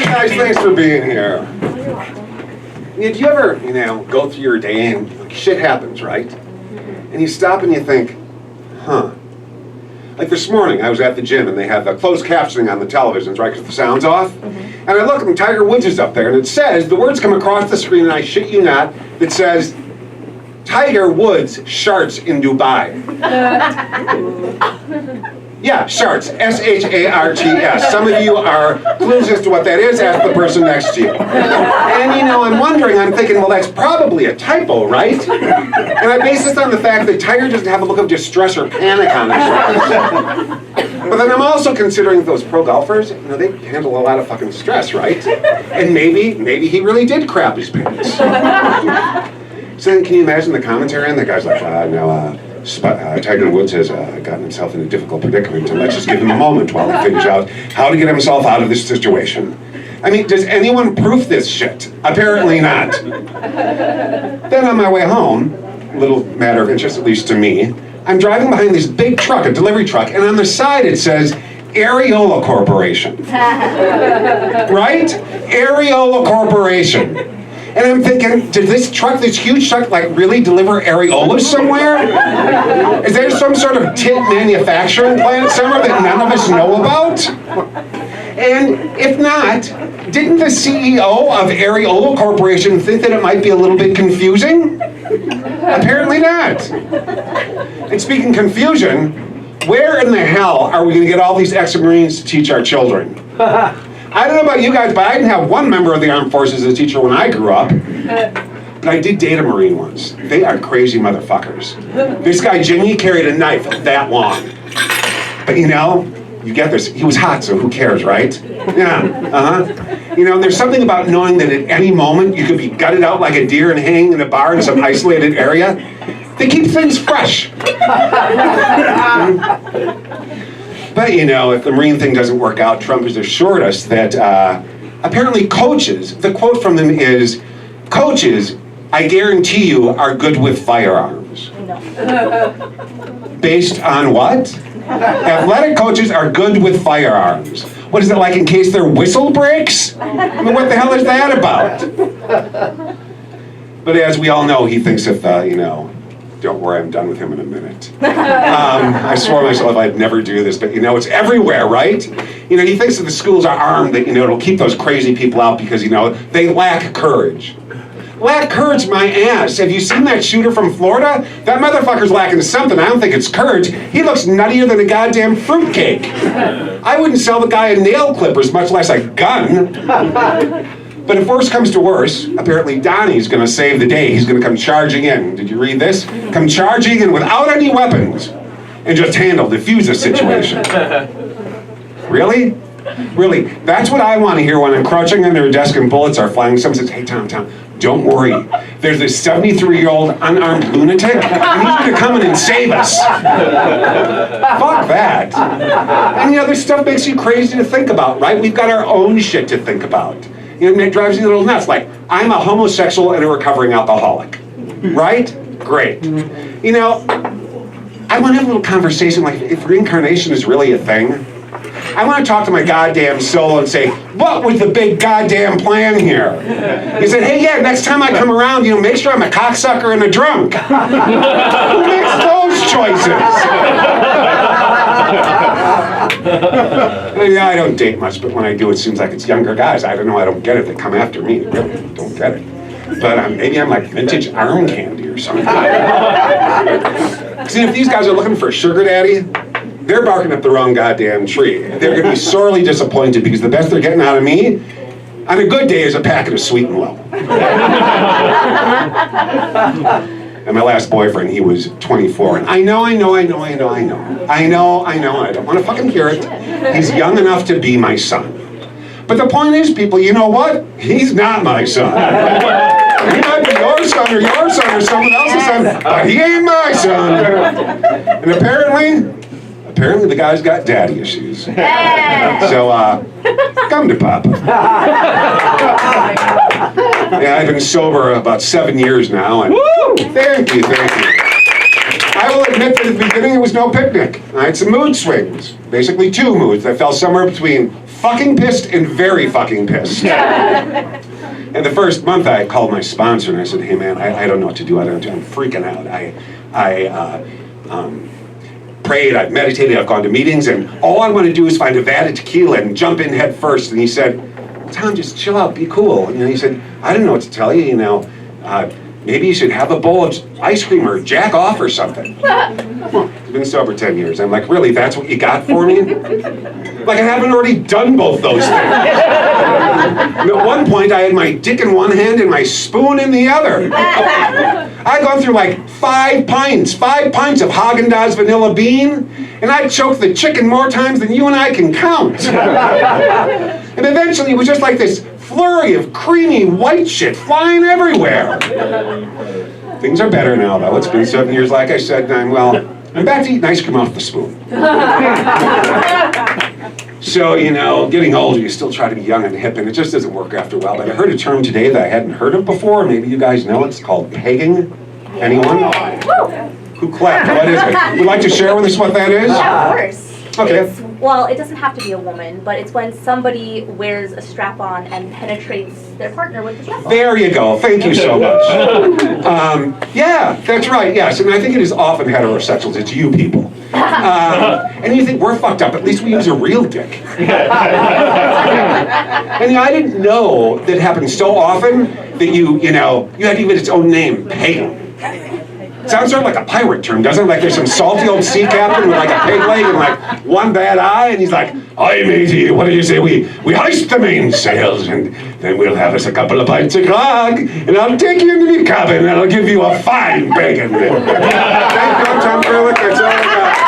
Guys, thanks for being here. Do you ever, go through your day and shit happens, right? And you stop and you think, huh. Like this morning, I was at the gym and they have the closed captioning on the televisions, right, because the sound's off. And I look and Tiger Woods is up there and it says, the words come across the screen and I shit you not, it says, Tiger Woods sharts in Dubai. Yeah, sharts, S-H-A-R-T-S. Some of you are clueless as to what that is, ask the person next to you. And I'm wondering, I'm thinking, well, that's probably a typo, right? And I base this on the fact that Tiger doesn't have a look of distress or panic on his face. But then I'm also considering those pro golfers, they handle a lot of fucking stress, right? And maybe he really did crap his pants. So then can you imagine the commentary? And the guy's like, Tiger Woods has gotten himself in a difficult predicament, and let's just give him a moment while he figures out how to get himself out of this situation. I mean, does anyone proof this shit? Apparently not. Then on my way home, a little matter of interest, at least to me, I'm driving behind this big truck, a delivery truck, and on the side it says, Areola Corporation. Right? Areola Corporation. And I'm thinking, did this huge truck, really deliver areolas somewhere? Is there some sort of tit manufacturing plant somewhere that none of us know about? And if not, didn't the CEO of Areola Corporation think that it might be a little bit confusing? Apparently not. And speaking confusion, where in the hell are we going to get all these ex-Marines to teach our children? I don't know about you guys, but I didn't have one member of the armed forces as a teacher when I grew up. But I did date a Marine once. They are crazy motherfuckers. This guy, Jimmy, carried a knife that long. But you get this. He was hot, so who cares, right? Yeah, there's something about knowing that at any moment you could be gutted out like a deer and hang in a bar in some isolated area. They keep things fresh. But if the Marine thing doesn't work out, Trump has assured us that apparently coaches, the quote from them is, coaches, I guarantee you, are good with firearms. No. Based on what? Athletic coaches are good with firearms. What is it like in case their whistle breaks? I mean, what the hell is that about? But as we all know, he thinks if, don't worry, I'm done with him in a minute. I swore myself I'd never do this, but it's everywhere, right? He thinks that the schools are armed, that, it'll keep those crazy people out because, they lack courage. Lack courage, my ass. Have you seen that shooter from Florida? That motherfucker's lacking something. I don't think it's courage. He looks nuttier than a goddamn fruitcake. I wouldn't sell the guy a nail clippers, much less a gun. But if worse comes to worse, apparently Donnie's going to save the day. He's going to come charging in. Did you read this? Come charging in without any weapons and just defuse the situation. Really? Really? That's what I want to hear when I'm crouching under a desk and bullets are flying. Someone says, hey, Tom, don't worry. There's this 73-year-old unarmed lunatic. I need you to come in and save us. Fuck that. And this stuff makes you crazy to think about, right? We've got our own shit to think about. It drives you a little nuts. Like, I'm a homosexual and a recovering alcoholic. Right? Great. I want to have a little conversation, like, if reincarnation is really a thing. I want to talk to my goddamn soul and say, what was the big goddamn plan here? He said, hey, yeah, next time I come around, make sure I'm a cocksucker and a drunk. Who makes those choices? I don't date much, but when I do, it seems like it's younger guys. I don't know, I don't get it. They come after me. Really, don't get it. But maybe I'm like vintage arm candy or something. See, if these guys are looking for a sugar daddy, they're barking up the wrong goddamn tree. They're going to be sorely disappointed because the best they're getting out of me, on a good day, is a packet of Sweet and Low. And my last boyfriend, he was 24. And I know. I don't want to fucking hear it. He's young enough to be my son. But the point is, people, you know what? He's not my son. He might be your son or someone else's son, but he ain't my son. And apparently the guy's got daddy issues. So, come to Papa. Yeah, I've been sober about 7 years now. And thank you. I will admit that at the beginning it was no picnic. I had some mood swings. Basically 2 moods that fell somewhere between fucking pissed and very fucking pissed. And the first month I called my sponsor and I said, hey man, I don't know what to do. I'm freaking out. I prayed, I've meditated, I've gone to meetings, and all I want to do is find a vat of tequila and jump in head first. And he said, Tom, just chill out, be cool. And he said, I don't know what to tell you, maybe you should have a bowl of ice cream or jack off or something. Well, I've been sober 10 years. I'm like, really, that's what you got for me? Like I haven't already done both those things. And at one point, I had my dick in one hand and my spoon in the other. I'd gone through like 5 pints of Haagen-Dazs vanilla bean, and I'd choked the chicken more times than you and I can count. And eventually, it was just like this flurry of creamy white shit flying everywhere. Things are better now, though. It's been 7 years, like I said, and I'm back to eating ice cream off the spoon. So, getting older, you still try to be young and hip, and it just doesn't work after a while. But I heard a term today that I hadn't heard of before. Maybe you guys know it. It's called pegging. Anyone? Who clapped? What is it? Would you like to share with us what that is? Yeah, of course. Okay. Well, it doesn't have to be a woman, but it's when somebody wears a strap-on and penetrates their partner with the strap-on. There you go. Thank you so much. Yeah, that's right. Yes, and I think it is often heterosexuals. It's you people. And you think we're fucked up. At least we use a real dick. And I didn't know that happened so often that you had even its own name, pegging. Sounds sort of like a pirate term, doesn't it? Like there's some salty old sea captain with like a peg leg and like one bad eye, and he's like, "Aye, matey, what do you say we hoist the mainsails, and then we'll have us a couple of pints of grog, and I'll take you into the cabin, and I'll give you a fine begging." Thank you, Tom Furlick. That's all I got.